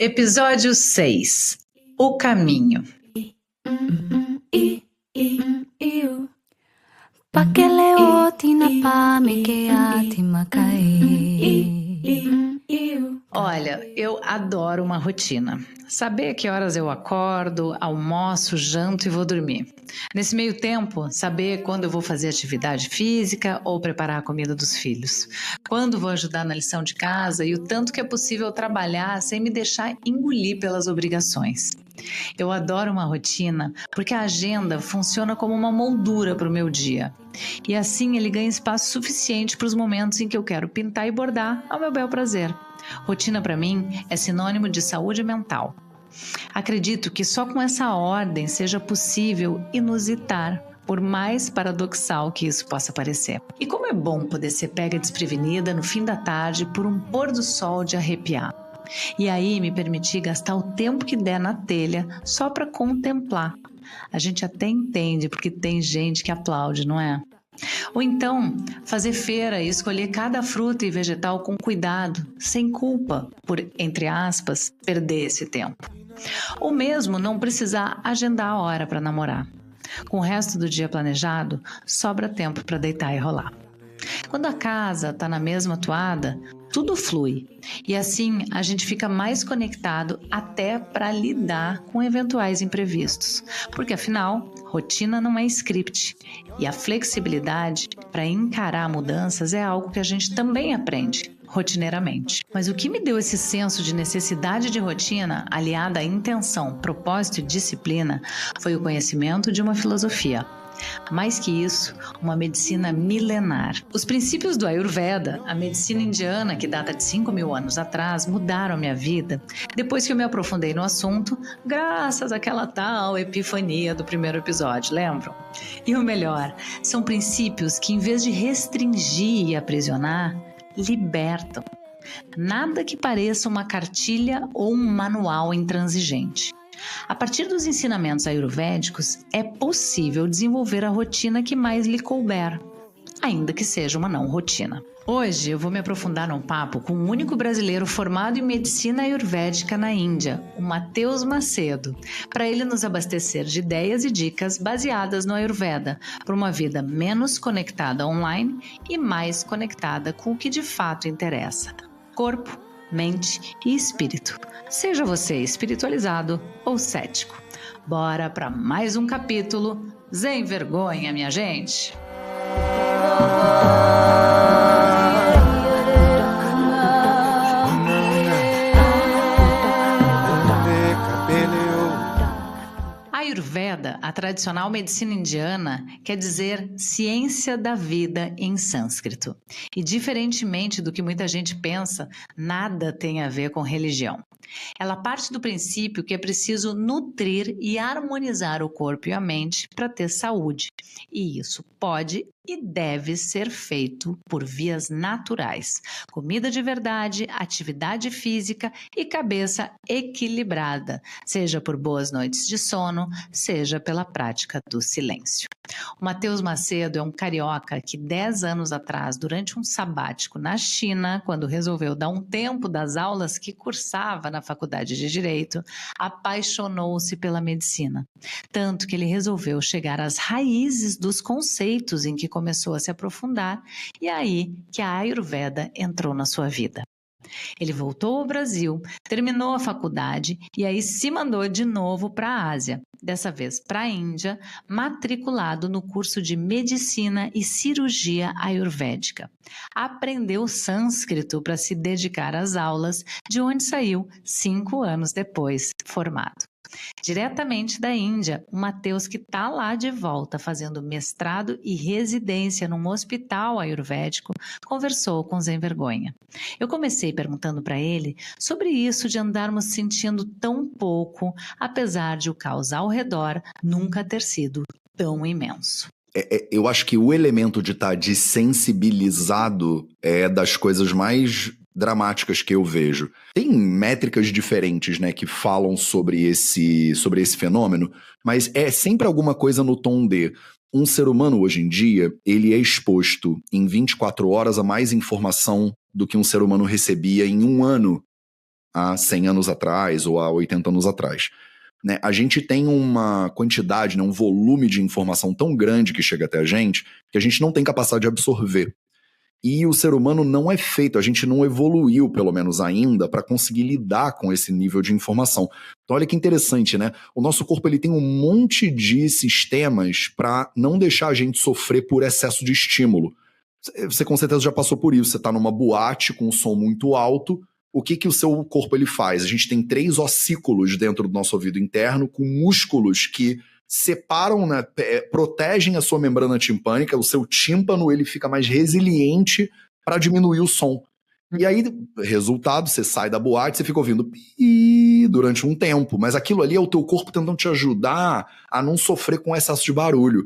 Episódio 6. O caminho. Olha, eu adoro uma rotina. Saber que horas eu acordo, almoço, janto e vou dormir. Nesse meio tempo, saber quando eu vou fazer atividade física ou preparar a comida dos filhos. Quando vou ajudar na lição de casa e o tanto que é possível trabalhar sem me deixar engolir pelas obrigações. Eu adoro uma rotina porque a agenda funciona como uma moldura para o meu dia. E assim ele ganha espaço suficiente para os momentos em que eu quero pintar e bordar ao meu bel prazer. Rotina para mim é sinônimo de saúde mental. Acredito que só com essa ordem seja possível inusitar, por mais paradoxal que isso possa parecer. E como é bom poder ser pega desprevenida no fim da tarde por um pôr do sol de arrepiar. E aí me permitir gastar o tempo que der na telha só para contemplar. A gente até entende porque tem gente que aplaude, não é? Ou então, fazer feira e escolher cada fruta e vegetal com cuidado, sem culpa, por, entre aspas, perder esse tempo. Ou mesmo não precisar agendar a hora para namorar. Com o resto do dia planejado, sobra tempo para deitar e rolar. Quando a casa está na mesma toada, tudo flui. E assim a gente fica mais conectado até para lidar com eventuais imprevistos. Porque afinal, rotina não é script. E a flexibilidade para encarar mudanças é algo que a gente também aprende rotineiramente. Mas o que me deu esse senso de necessidade de rotina, aliada à intenção, propósito e disciplina, foi o conhecimento de uma filosofia. Mais que isso, uma medicina milenar. Os princípios do Ayurveda, a medicina indiana que data de 5.000 anos atrás, mudaram minha vida depois que eu me aprofundei no assunto, graças àquela tal epifania do primeiro episódio, lembram? E o melhor, são princípios que, em vez de restringir e aprisionar, libertam. Nada que pareça uma cartilha ou um manual intransigente. A partir dos ensinamentos ayurvédicos, é possível desenvolver a rotina que mais lhe couber, ainda que seja uma não rotina. Hoje eu vou me aprofundar num papo com um único brasileiro formado em medicina ayurvédica na Índia, o Matheus Macedo, para ele nos abastecer de ideias e dicas baseadas no Ayurveda, para uma vida menos conectada online e mais conectada com o que de fato interessa: corpo, mente e espírito. Seja você espiritualizado ou cético. Bora para mais um capítulo Sem Vergonha, minha gente! Ayurveda, a tradicional medicina indiana, quer dizer ciência da vida em sânscrito. E diferentemente do que muita gente pensa, nada tem a ver com religião. Ela parte do princípio que é preciso nutrir e harmonizar o corpo e a mente para ter saúde. E isso pode e deve ser feito por vias naturais: comida de verdade, atividade física e cabeça equilibrada, seja por boas noites de sono, seja pela prática do silêncio. O Matheus Macedo é um carioca que 10 anos atrás, durante um sabático na China, quando resolveu dar um tempo das aulas que cursava na faculdade de Direito, apaixonou-se pela medicina. Tanto que ele resolveu chegar às raízes dos conceitos em que começou a se aprofundar, e é aí que a Ayurveda entrou na sua vida. Ele voltou ao Brasil, terminou a faculdade e aí se mandou de novo para a Ásia, dessa vez para a Índia, matriculado no curso de Medicina e Cirurgia Ayurvédica. Aprendeu sânscrito para se dedicar às aulas, de onde saiu 5 anos depois, formado. Diretamente da Índia, o Matheus, que está lá de volta fazendo mestrado e residência num hospital ayurvédico, conversou com Sem Vergonha. Eu comecei perguntando para ele sobre isso de andarmos sentindo tão pouco, apesar de o caos ao redor nunca ter sido tão imenso. Eu acho que o elemento de estar desensibilizado é das coisas mais dramáticas que eu vejo. Tem métricas diferentes, né, que falam sobre esse fenômeno, mas é sempre alguma coisa no tom de um ser humano hoje em dia, ele é exposto em 24 horas a mais informação do que um ser humano recebia em um ano há 100 anos atrás ou há 80 anos atrás. Né? A gente tem uma quantidade, né, um volume de informação tão grande que chega até a gente que a gente não tem capacidade de absorver. E o ser humano não é feito, a gente não evoluiu, pelo menos ainda, para conseguir lidar com esse nível de informação. Então olha que interessante, né? O nosso corpo ele tem um monte de sistemas para não deixar a gente sofrer por excesso de estímulo. Você com certeza já passou por isso, você está numa boate com um som muito alto, o que o seu corpo ele faz? A gente tem 3 ossículos dentro do nosso ouvido interno com músculos que separam, né, protegem a sua membrana timpânica, o seu tímpano ele fica mais resiliente para diminuir o som. E aí, resultado, você sai da boate, você fica ouvindo pi durante um tempo, mas aquilo ali é o teu corpo tentando te ajudar a não sofrer com excesso de barulho.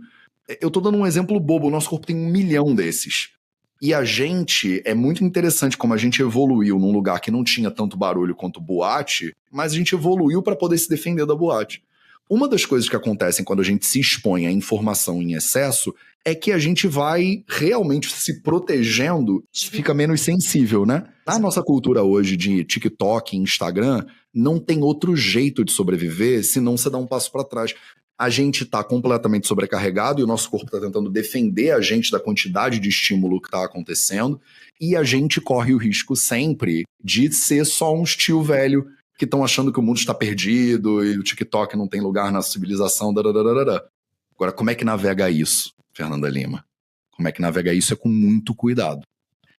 Eu tô dando um exemplo bobo, o nosso corpo tem 1 milhão desses. E a gente, é muito interessante como a gente evoluiu num lugar que não tinha tanto barulho quanto boate, mas a gente evoluiu para poder se defender da boate. Uma das coisas que acontecem quando a gente se expõe à informação em excesso é que a gente vai realmente se protegendo, fica menos sensível, né? Na nossa cultura hoje de TikTok e Instagram, não tem outro jeito de sobreviver se não você dar um passo para trás. A gente está completamente sobrecarregado e o nosso corpo está tentando defender a gente da quantidade de estímulo que está acontecendo e a gente corre o risco sempre de ser só um tio velho que estão achando que o mundo está perdido e o TikTok não tem lugar na civilização. Dadadadada. Agora, como é que navega isso, Fernanda Lima? Como é que navega isso? É com muito cuidado.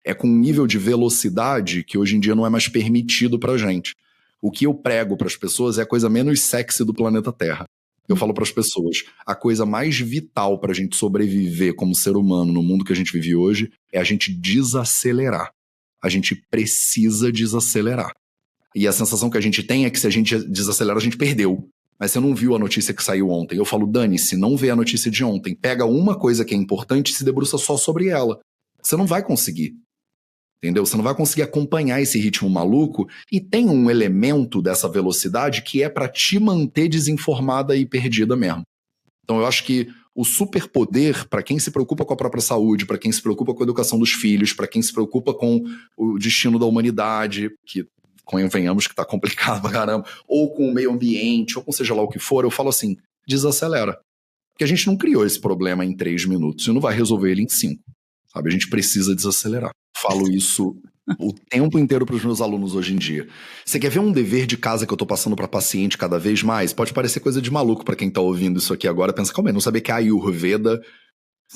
É com um nível de velocidade que hoje em dia não é mais permitido pra gente. O que eu prego para as pessoas é a coisa menos sexy do planeta Terra. Eu falo para as pessoas, a coisa mais vital para a gente sobreviver como ser humano no mundo que a gente vive hoje é a gente desacelerar. A gente precisa desacelerar. E a sensação que a gente tem é que se a gente desacelera, a gente perdeu. Mas você não viu a notícia que saiu ontem. Eu falo, dane-se, não vê a notícia de ontem. Pega uma coisa que é importante e se debruça só sobre ela. Você não vai conseguir. Entendeu? Você não vai conseguir acompanhar esse ritmo maluco e tem um elemento dessa velocidade que é para te manter desinformada e perdida mesmo. Então eu acho que o superpoder, para quem se preocupa com a própria saúde, para quem se preocupa com a educação dos filhos, para quem se preocupa com o destino da humanidade, que convenhamos que tá complicado pra caramba, ou com o meio ambiente, ou com seja lá o que for, eu falo assim, desacelera. Porque a gente não criou esse problema em 3 minutos e não vai resolver ele em 5. Sabe? A gente precisa desacelerar. Falo isso o tempo inteiro para os meus alunos hoje em dia. Você quer ver um dever de casa que eu tô passando para paciente cada vez mais? Pode parecer coisa de maluco para quem tá ouvindo isso aqui agora. Pensa, calma aí, não sabia que a Ayurveda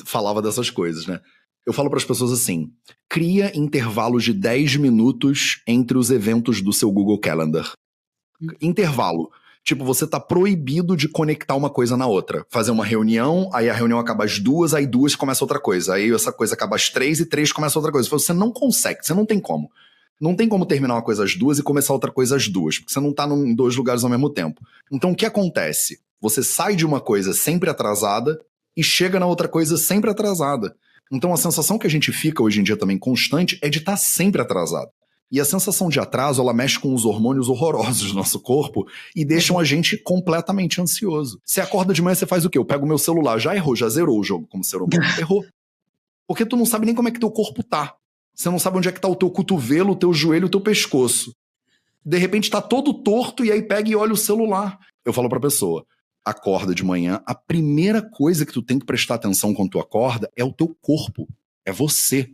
falava dessas coisas, né? Eu falo para as pessoas assim, cria intervalos de 10 minutos entre os eventos do seu Google Calendar. Intervalo. Tipo, você tá proibido de conectar uma coisa na outra. Fazer uma reunião, aí a reunião acaba às 2, aí 2 começa outra coisa. Aí essa coisa acaba às 3 e 3 começa outra coisa. Você não consegue, você não tem como. Não tem como terminar uma coisa às 2 e começar outra coisa às 2, porque você não tá em 2 lugares ao mesmo tempo. Então o que acontece? Você sai de uma coisa sempre atrasada e chega na outra coisa sempre atrasada. Então a sensação que a gente fica hoje em dia também constante é de estar sempre atrasado. E a sensação de atraso, ela mexe com os hormônios horrorosos do nosso corpo e deixam a gente completamente ansioso. Você acorda de manhã, você faz o quê? Eu pego o meu celular, já errou, já zerou o jogo como ser humano. Errou. Porque tu não sabe nem como é que teu corpo tá. Você não sabe onde é que tá o teu cotovelo, o teu joelho, o teu pescoço. De repente tá todo torto e aí pega e olha o celular. Eu falo pra pessoa, acorda de manhã, a primeira coisa que tu tem que prestar atenção quando tu acorda é o teu corpo. É você.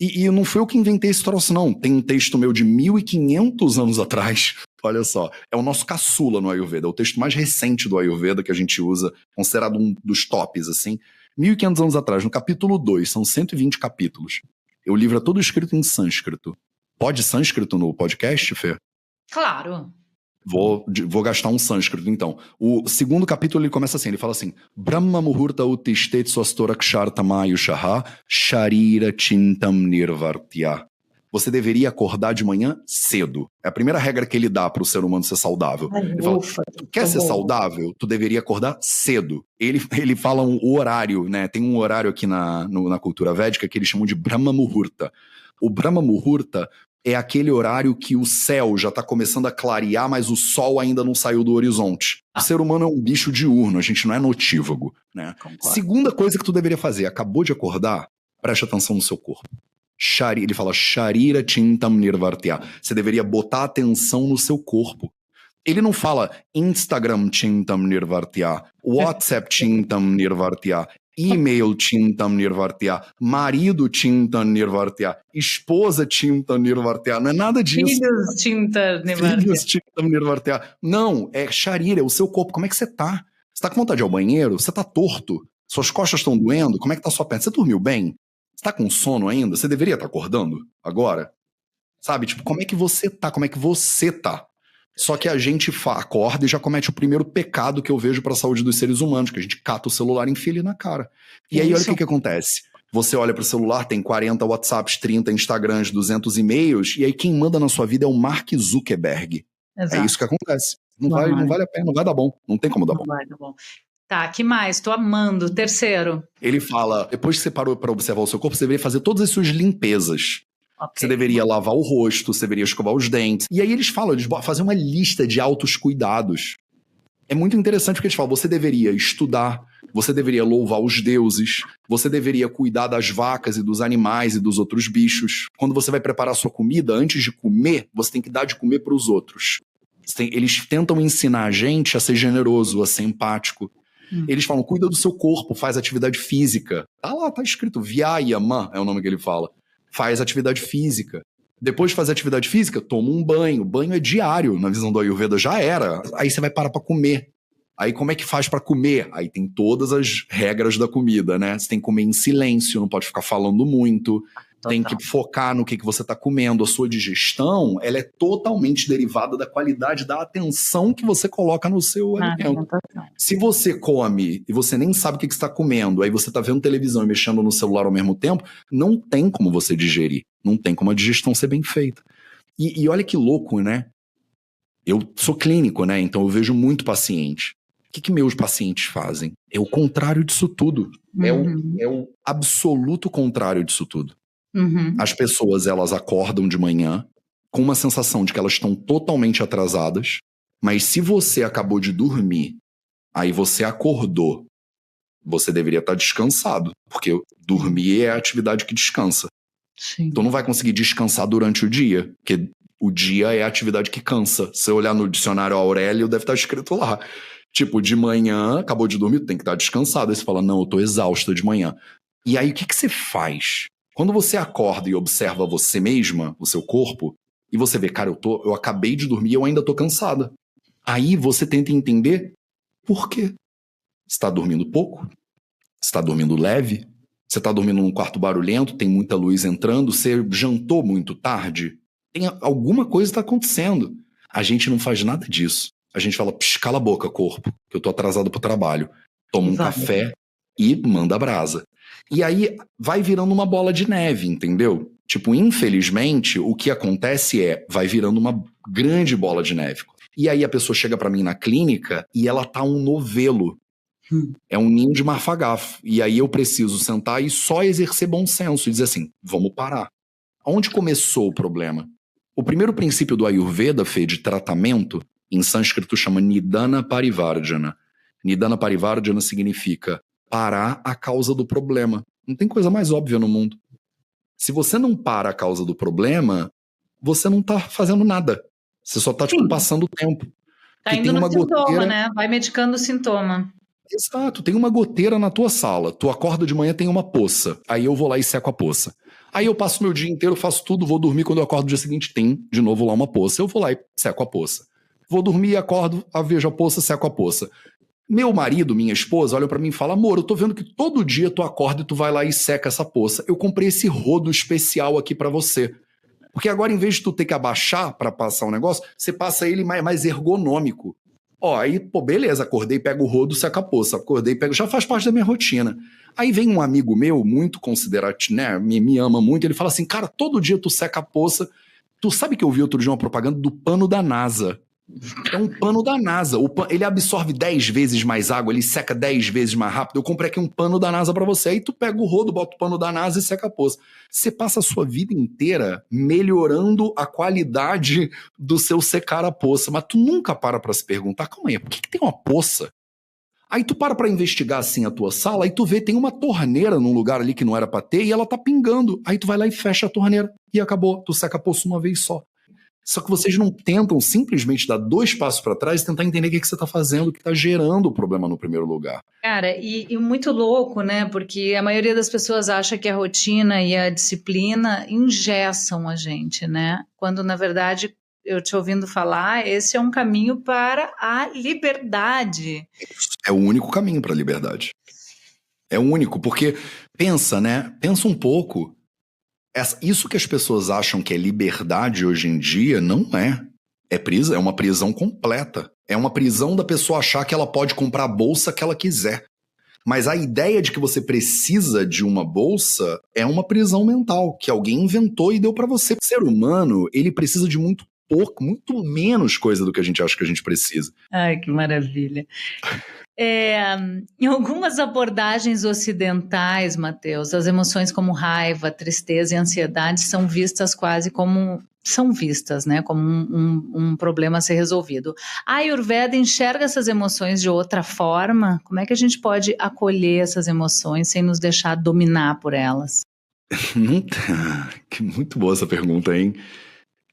E não foi eu que inventei esse troço, não. Tem um texto meu de 1500 anos atrás. Olha só, é o nosso caçula no Ayurveda. É o texto mais recente do Ayurveda que a gente usa, considerado um dos tops, assim. 1500 anos atrás, no capítulo 2, são 120 capítulos. O livro é todo escrito em sânscrito. Pode sânscrito no podcast, Fê? Claro. Vou gastar um sânscrito, então. O segundo capítulo ele começa assim, ele fala assim, Brahma muhurta utishtet swastorakshartamayushaha sharira chintam nirvartya. Você deveria acordar de manhã cedo. É a primeira regra que ele dá para o ser humano ser saudável. Ele fala, tu quer ser saudável? Tu deveria acordar cedo. Ele fala o horário, né? Tem um horário aqui na cultura védica que eles chamam de Brahma muhurta. O Brahma muhurta é aquele horário que o céu já está começando a clarear, mas o sol ainda não saiu do horizonte. O ser humano é um bicho diurno, a gente não é notívago, né? Segunda coisa que tu deveria fazer, acabou de acordar, preste atenção no seu corpo. Ele fala Sharira Chintam Nirvartya. Você deveria botar atenção no seu corpo. Ele não fala Instagram Chintam Nirvartya, WhatsApp Chintam Nirvartya, e-mail Chintam Nirvartya, marido Chintam Nirvartya, esposa Chintam Nirvartya. Não é nada disso. Filhos Chintam Nirvartya. Filhos Chintam Nirvartya. Não, é Sharira, é o seu corpo. Como é que você tá? Você tá com vontade de ir ao banheiro? Você tá torto? Suas costas estão doendo? Como é que tá sua perna? Você dormiu bem? Você tá com sono ainda? Você deveria estar acordando agora? Sabe, tipo, como é que você tá? Como é que você tá? Só que a gente acorda e já comete o primeiro pecado que eu vejo para a saúde dos seres humanos, que a gente cata o celular e enfia ele na cara. E aí, olha o que acontece. Você olha para o celular, tem 40 WhatsApps, 30 Instagrams, 200 e-mails, e aí quem manda na sua vida é o Mark Zuckerberg. Exato. É isso que acontece. Não vale a pena, não vai dar bom. Não tem como dar bom. Não vai dar bom. Tá, que mais? Tô amando. Terceiro. Ele fala, depois que você parou para observar o seu corpo, você deveria fazer todas as suas limpezas. Okay. Você deveria lavar o rosto, você deveria escovar os dentes. E aí eles fazem uma lista de altos cuidados. É muito interessante porque eles falam, você deveria estudar, você deveria louvar os deuses, você deveria cuidar das vacas e dos animais e dos outros bichos. Quando você vai preparar a sua comida, antes de comer, você tem que dar de comer para os outros. Eles tentam ensinar a gente a ser generoso, a ser empático. Eles falam, cuida do seu corpo, faz atividade física. Tá lá, tá escrito, Vyayama é o nome que ele fala. Faz atividade física. Depois de fazer atividade física, toma um banho. Banho é diário, na visão do Ayurveda já era. Aí você vai parar pra comer. Aí como é que faz pra comer? Aí tem todas as regras da comida, né? Você tem que comer em silêncio, não pode ficar falando muito. Total. Tem que focar no que você tá comendo. A sua digestão, ela é totalmente derivada da qualidade da atenção que você coloca no seu alimento. Se você come e você nem sabe o que você está comendo, aí você tá vendo televisão e mexendo no celular ao mesmo tempo, não tem como você digerir. Não tem como a digestão ser bem feita. E olha que louco, né? Eu sou clínico, né? Então eu vejo muito paciente. O que meus pacientes fazem? É o contrário disso tudo. É o absoluto contrário disso tudo. As pessoas, elas acordam de manhã com uma sensação de que elas estão totalmente atrasadas, mas se você acabou de dormir, aí você acordou, você deveria estar descansado, porque dormir é a atividade que descansa. Sim. Então não vai conseguir descansar durante o dia, porque o dia é a atividade que cansa. Se você olhar no dicionário Aurélio, deve estar escrito lá. Tipo, de manhã, acabou de dormir, tem que estar descansado. Aí você fala, não, eu tô exausta de manhã. E aí, o que você faz? Quando você acorda e observa você mesma, o seu corpo, e você vê, cara, eu acabei de dormir e eu ainda tô cansada. Aí você tenta entender por quê. Você tá dormindo pouco? Você tá dormindo leve? Você tá dormindo num quarto barulhento, tem muita luz entrando, você jantou muito tarde? Alguma coisa tá acontecendo. A gente não faz nada disso. A gente fala, cala a boca, corpo, que eu tô atrasado pro trabalho. Toma um café e manda brasa. E aí vai virando uma bola de neve, entendeu? Tipo, infelizmente, o que acontece vai virando uma grande bola de neve. E aí a pessoa chega pra mim na clínica e ela tá um novelo. É um ninho de marfagafo. E aí eu preciso sentar e só exercer bom senso e dizer assim, vamos parar. Onde começou o problema? O primeiro princípio do Ayurveda, Fê, de tratamento, em sânscrito chama Nidana Parivardhana. Nidana Parivardhana significa parar a causa do problema. Não tem coisa mais óbvia no mundo. Se você não para a causa do problema, você não tá fazendo nada. Você só tá, tipo, passando o tempo. Tá indo no sintoma, né? Vai medicando o sintoma. Exato, tem uma goteira na tua sala. Tu acorda de manhã, tem uma poça. Aí eu vou lá e seco a poça. Aí eu passo meu dia inteiro, faço tudo, vou dormir. Quando eu acordo no dia seguinte, tem de novo lá uma poça. Eu vou lá e seco a poça. Vou dormir, acordo, vejo a poça, seco a poça. Meu marido, minha esposa, olha pra mim e fala, amor, eu tô vendo que todo dia tu acorda e tu vai lá e seca essa poça. Eu comprei esse rodo especial aqui pra você. Porque agora, em vez de tu ter que abaixar pra passar um negócio, você passa ele mais ergonômico. Ó, aí, pô, beleza, acordei, pego o rodo, seca a poça. Acordei, pego, já faz parte da minha rotina. Aí vem um amigo meu, muito considerativo, né, me ama muito, ele fala assim, cara, todo dia tu seca a poça. Tu sabe que eu vi outro dia uma propaganda do pano da NASA. É um pano da NASA. Ele absorve 10 vezes mais água, ele seca 10 vezes mais rápido. Eu comprei aqui um pano da NASA pra você. Aí tu pega o rodo, bota o pano da NASA e seca a poça. Você passa a sua vida inteira melhorando a qualidade do seu secar a poça. Mas tu nunca para pra se perguntar, calma aí, por que tem uma poça? Aí tu para investigar assim a tua sala, aí tu vê, tem uma torneira num lugar ali que não era pra ter e ela tá pingando. Aí tu vai lá e fecha a torneira e acabou, tu seca a poça uma vez só. Só que vocês não tentam simplesmente dar 2 passos pra trás e tentar entender o que você tá fazendo, o que tá gerando o problema no primeiro lugar. Cara, e muito louco, né? Porque a maioria das pessoas acha que a rotina e a disciplina engessam a gente, né? Quando, na verdade, eu te ouvindo falar, esse é um caminho para a liberdade. É o único caminho pra liberdade. É o único, porque pensa, né? Pensa um pouco. Isso que as pessoas acham que é liberdade hoje em dia, não é. É uma prisão completa. É uma prisão da pessoa achar que ela pode comprar a bolsa que ela quiser. Mas a ideia de que você precisa de uma bolsa é uma prisão mental, que alguém inventou e deu pra você. O ser humano, ele precisa de muito pouco, muito menos coisa do que a gente acha que a gente precisa. Ai, que maravilha. Em algumas abordagens ocidentais, Matheus, as emoções como raiva, tristeza e ansiedade são vistas quase como né, como um problema a ser resolvido. A Ayurveda enxerga essas emoções de outra forma? Como é que a gente pode acolher essas emoções sem nos deixar dominar por elas? Muito boa essa pergunta, hein?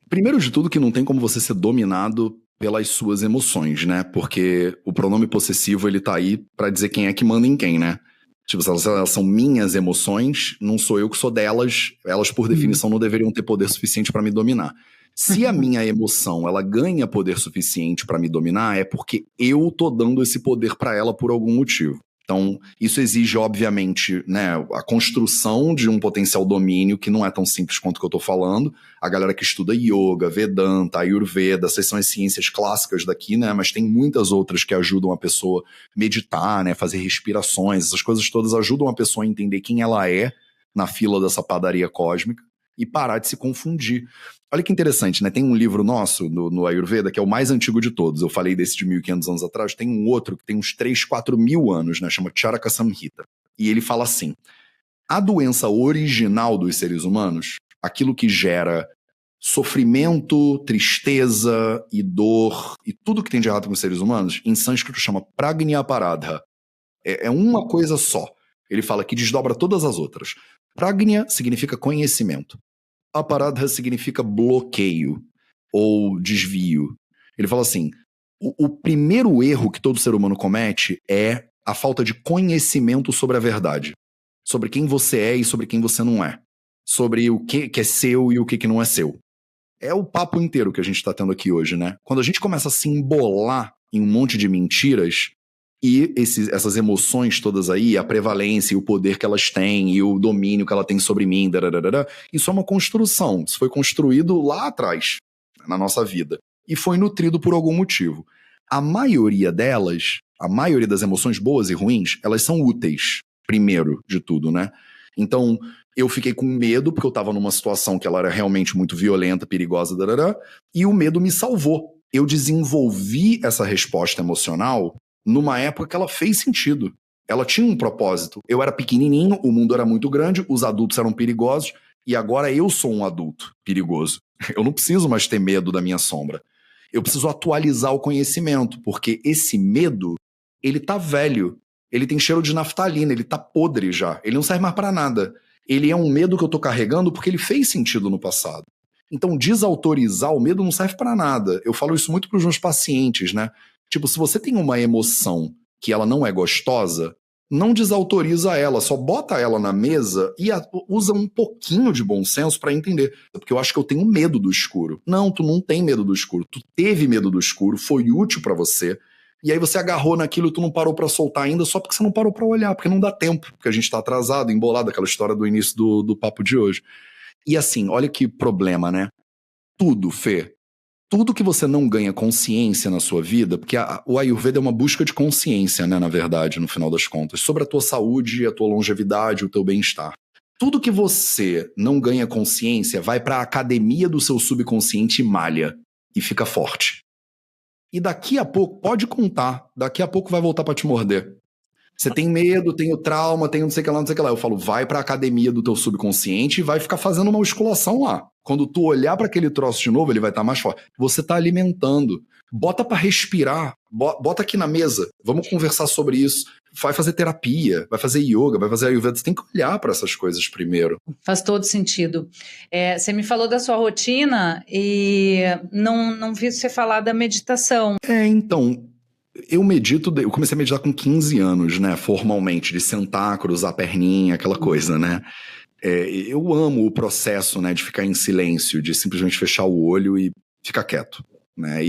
Primeiro de tudo que não tem como você ser dominado pelas suas emoções, né? Porque o pronome possessivo, ele tá aí pra dizer quem é que manda em quem, né? Tipo, se elas são minhas emoções, não sou eu que sou delas, elas por definição não deveriam ter poder suficiente pra me dominar. Se a minha emoção, ela ganha poder suficiente pra me dominar, é porque eu tô dando esse poder pra ela por algum motivo. Então, isso exige, obviamente, né, a construção de um potencial domínio que não é tão simples quanto o que eu tô falando. A galera que estuda yoga, Vedanta, Ayurveda, essas são as ciências clássicas daqui, né, mas tem muitas outras que ajudam a pessoa a meditar, né, fazer respirações, essas coisas todas ajudam a pessoa a entender quem ela é na fila dessa padaria cósmica e parar de se confundir. Olha que interessante, né? Tem um livro nosso no Ayurveda que é o mais antigo de todos. Eu falei desse de 1.500 anos atrás. Tem um outro que tem uns 3, 4 mil anos, né? Chama Charaka Samhita. E ele fala assim: a doença original dos seres humanos, aquilo que gera sofrimento, tristeza e dor e tudo que tem de errado com os seres humanos, em sânscrito chama Prajnaparadha. É uma coisa só. Ele fala que desdobra todas as outras. Prajna significa conhecimento. Aparadha significa bloqueio ou desvio. Ele fala assim, o primeiro erro que todo ser humano comete é a falta de conhecimento sobre a verdade. Sobre quem você é e sobre quem você não é. Sobre o que é seu e o que não é seu. É o papo inteiro que a gente está tendo aqui hoje, né? Quando a gente começa a se embolar em um monte de mentiras e essas emoções todas aí, a prevalência e o poder que elas têm e o domínio que ela tem sobre mim, isso é uma construção. Isso foi construído lá atrás, na nossa vida. E foi nutrido por algum motivo. A maioria delas, a maioria das emoções boas e ruins, elas são úteis, primeiro de tudo, né? Então, eu fiquei com medo, porque eu estava numa situação que ela era realmente muito violenta, perigosa, e o medo me salvou. Eu desenvolvi essa resposta emocional numa época que ela fez sentido. Ela tinha um propósito. Eu era pequenininho, o mundo era muito grande, os adultos eram perigosos, e agora eu sou um adulto perigoso. Eu não preciso mais ter medo da minha sombra. Eu preciso atualizar o conhecimento, porque esse medo, ele tá velho. Ele tem cheiro de naftalina, ele tá podre já. Ele não serve mais pra nada. Ele é um medo que eu tô carregando porque ele fez sentido no passado. Então, desautorizar o medo não serve pra nada. Eu falo isso muito pros meus pacientes, né? Tipo, se você tem uma emoção que ela não é gostosa, não desautoriza ela, só bota ela na mesa e usa um pouquinho de bom senso pra entender. Porque eu acho que eu tenho medo do escuro. Não, tu não tem medo do escuro. Tu teve medo do escuro, foi útil pra você. E aí você agarrou naquilo e tu não parou pra soltar ainda só porque você não parou pra olhar, porque não dá tempo, porque a gente tá atrasado, embolado, aquela história do início do papo de hoje. E assim, olha que problema, né? Tudo, Fê. Tudo que você não ganha consciência na sua vida, porque o Ayurveda é uma busca de consciência, né, na verdade, no final das contas, sobre a tua saúde, a tua longevidade, o teu bem-estar. Tudo que você não ganha consciência vai pra academia do seu subconsciente e malha, e fica forte. E daqui a pouco, pode contar, daqui a pouco vai voltar pra te morder. Você tem medo, tem o trauma, tem não sei o que lá, não sei o que lá. Eu falo, vai pra academia do teu subconsciente e vai ficar fazendo uma musculação lá. Quando tu olhar para aquele troço de novo, ele vai estar mais forte. Você tá alimentando. Bota para respirar. Bota aqui na mesa. Vamos conversar sobre isso. Vai fazer terapia, vai fazer yoga, vai fazer ayurveda. Você tem que olhar para essas coisas primeiro. Faz todo sentido. Você me falou da sua rotina e não vi você falar da meditação. Então, eu comecei a meditar com 15 anos, né, formalmente, de sentar, cruzar a perninha, aquela coisa, né. Eu amo o processo, né, de ficar em silêncio, de simplesmente fechar o olho e ficar quieto, né,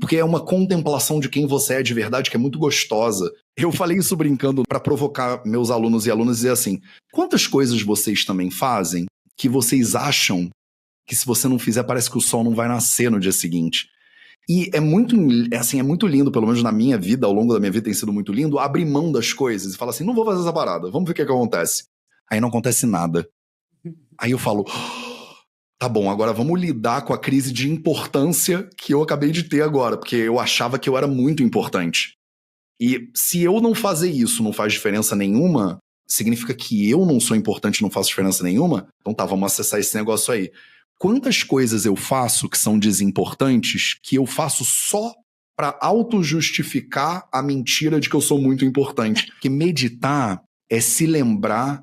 porque é uma contemplação de quem você é de verdade que é muito gostosa. Eu falei isso brincando para provocar meus alunos e alunas e dizer assim, quantas coisas vocês também fazem que vocês acham que se você não fizer parece que o sol não vai nascer no dia seguinte? E é muito lindo, pelo menos na minha vida, ao longo da minha vida tem sido muito lindo, abrir mão das coisas e falar assim, não vou fazer essa parada, vamos ver o que acontece. Aí não acontece nada. Aí eu falo, tá bom, agora vamos lidar com a crise de importância que eu acabei de ter agora, porque eu achava que eu era muito importante. E se eu não fazer isso não faz diferença nenhuma, significa que eu não sou importante e não faço diferença nenhuma? Então tá, vamos acessar esse negócio aí. Quantas coisas eu faço que são desimportantes que eu faço só pra auto-justificar a mentira de que eu sou muito importante? Porque meditar é se lembrar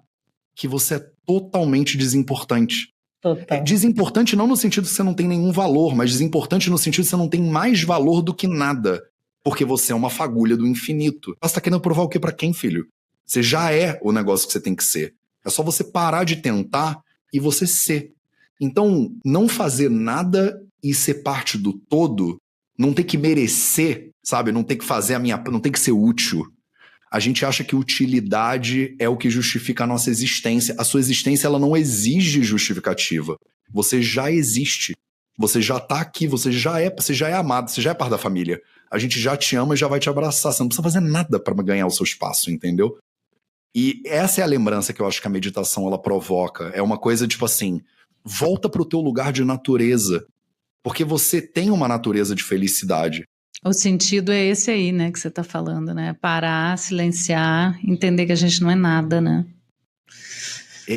que você é totalmente desimportante. Total. Desimportante não no sentido que você não tem nenhum valor, mas desimportante no sentido que você não tem mais valor do que nada. Porque você é uma fagulha do infinito. Você tá querendo provar o quê pra quem, filho? Você já é o negócio que você tem que ser. É só você parar de tentar e você ser. Então, não fazer nada e ser parte do todo, não ter que merecer, sabe? Não ter que fazer não tem que ser útil. A gente acha que utilidade é o que justifica a nossa existência. A sua existência, ela não exige justificativa. Você já existe. Você já tá aqui, você já é amado, você já é parte da família. A gente já te ama e já vai te abraçar. Você não precisa fazer nada pra ganhar o seu espaço, entendeu? E essa é a lembrança que eu acho que a meditação, ela provoca. É uma coisa tipo assim, volta pro teu lugar de natureza. Porque você tem uma natureza de felicidade. O sentido é esse aí, né, que você tá falando, né? Parar, silenciar, entender que a gente não é nada, né?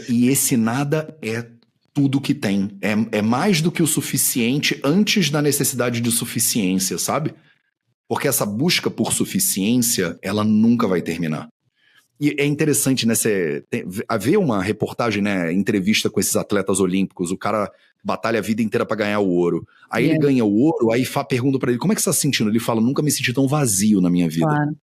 E esse nada é tudo que tem. É mais do que o suficiente antes da necessidade de suficiência, sabe? Porque essa busca por suficiência, ela nunca vai terminar. E é interessante, né, haver uma reportagem, né, entrevista com esses atletas olímpicos, o cara batalha a vida inteira pra ganhar o ouro. Aí ele ganha o ouro, aí pergunta pra ele, como é que você tá se sentindo? Ele fala, nunca me senti tão vazio na minha vida. Claro.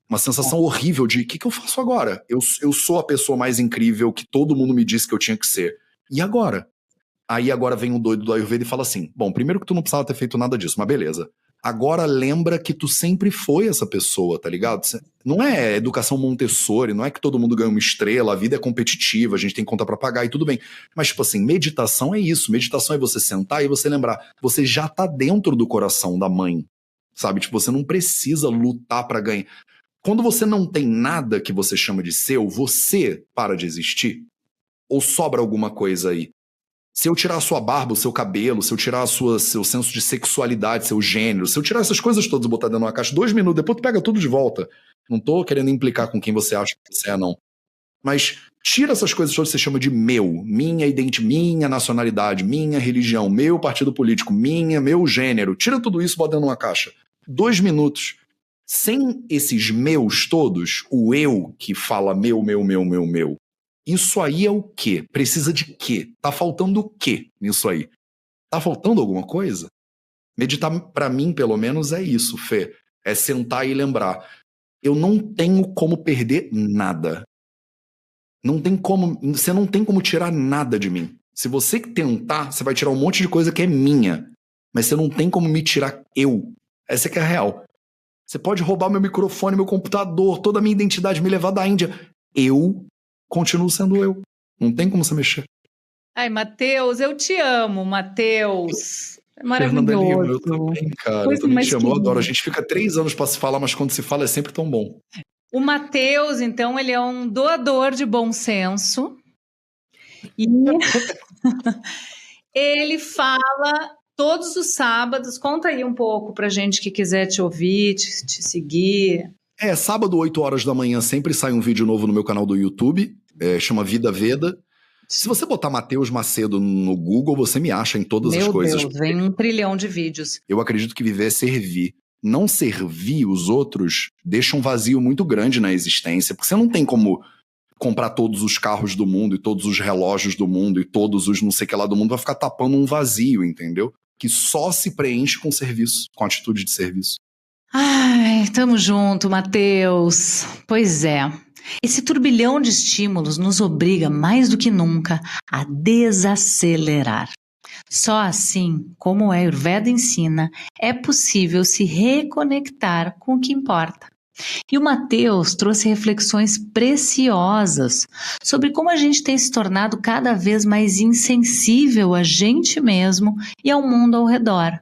Uma sensação horrível de, o que eu faço agora? Eu sou a pessoa mais incrível que todo mundo me disse que eu tinha que ser. E agora? Aí agora vem o doido do Ayurveda e fala assim, bom, primeiro que tu não precisava ter feito nada disso, mas beleza. Agora lembra que tu sempre foi essa pessoa, tá ligado? Não é educação Montessori, não é que todo mundo ganha uma estrela, a vida é competitiva, a gente tem conta pra pagar e tudo bem. Mas, tipo assim, meditação é isso. Meditação é você sentar e você lembrar, você já tá dentro do coração da mãe, sabe? Tipo, você não precisa lutar pra ganhar. Quando você não tem nada que você chama de seu, você para de existir? Ou sobra alguma coisa aí? Se eu tirar a sua barba, o seu cabelo, se eu tirar seu senso de sexualidade, seu gênero, se eu tirar essas coisas todas e botar dentro de uma caixa, 2 minutos, depois tu pega tudo de volta. Não tô querendo implicar com quem você acha que você é, não. Mas tira essas coisas todas que você chama de meu, minha identidade, minha nacionalidade, minha religião, meu partido político, meu gênero. Tira tudo isso e bota dentro de uma caixa. 2 minutos. Sem esses meus todos, o eu que fala meu, isso aí é o quê? Precisa de quê? Tá faltando o quê nisso aí? Tá faltando alguma coisa? Meditar, pra mim, pelo menos, é isso, Fê. É sentar e lembrar. Eu não tenho como perder nada. Você não tem como tirar nada de mim. Se você tentar, você vai tirar um monte de coisa que é minha. Mas você não tem como me tirar eu. Essa é que é a real. Você pode roubar meu microfone, meu computador, toda a minha identidade, me levar da Índia. Eu continuo sendo eu. Não tem como você mexer. Ai, Matheus, eu te amo, Matheus. É maravilhoso. Fernanda Lima, eu também, cara. Coisa eu também mais te amo, eu querida. adoro. A gente fica 3 anos pra se falar, mas quando se fala é sempre tão bom. O Matheus, então, ele é um doador de bom senso. E ele fala todos os sábados. Conta aí um pouco pra gente que quiser te ouvir, te seguir. Sábado, 8 horas da manhã, sempre sai um vídeo novo no meu canal do YouTube. Chama Vida Veda. Se você botar Matheus Macedo no Google, você me acha em todas as coisas. Meu Deus, vem 1 trilhão de vídeos. Eu acredito que viver é servir. Não servir os outros deixa um vazio muito grande na existência, porque você não tem como comprar todos os carros do mundo e todos os relógios do mundo e todos os não sei o que lá do mundo, vai ficar tapando um vazio, entendeu? Que só se preenche com serviço, com atitude de serviço. Ai, tamo junto, Matheus. Pois é. Esse turbilhão de estímulos nos obriga mais do que nunca a desacelerar. Só assim, como o Ayurveda ensina, é possível se reconectar com o que importa. E o Matheus trouxe reflexões preciosas sobre como a gente tem se tornado cada vez mais insensível a gente mesmo e ao mundo ao redor.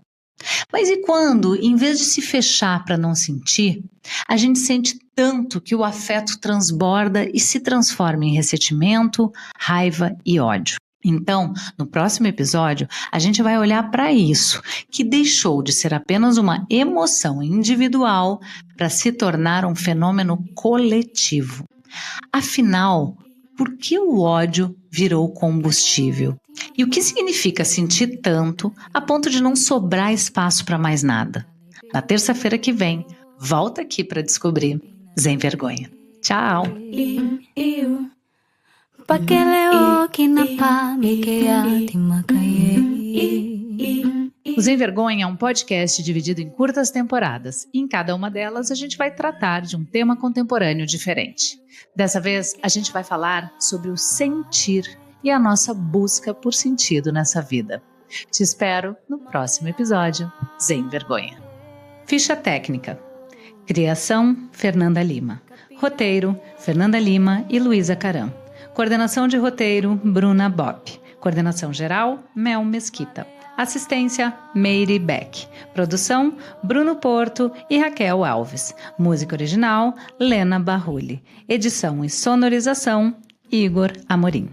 Mas e quando, em vez de se fechar para não sentir, a gente sente tanto que o afeto transborda e se transforma em ressentimento, raiva e ódio? Então, no próximo episódio, a gente vai olhar para isso, que deixou de ser apenas uma emoção individual para se tornar um fenômeno coletivo. Afinal, por que o ódio virou combustível? E o que significa sentir tanto a ponto de não sobrar espaço para mais nada? Na terça-feira que vem, volta aqui para descobrir. Sem vergonha. Tchau! O Sem Vergonha é um podcast dividido em curtas temporadas e em cada uma delas a gente vai tratar de um tema contemporâneo diferente. Dessa vez a gente vai falar sobre o sentir e a nossa busca por sentido nessa vida. Te espero no próximo episódio. Sem Vergonha. Ficha técnica. Criação, Fernanda Lima. Roteiro, Fernanda Lima e Luísa Caram. Coordenação de roteiro, Bruna Bopp. Coordenação geral, Mel Mesquita. Assistência, Meire Beck. Produção, Bruno Porto e Raquel Alves. Música original, Lena Barrulli. Edição e sonorização, Igor Amorim.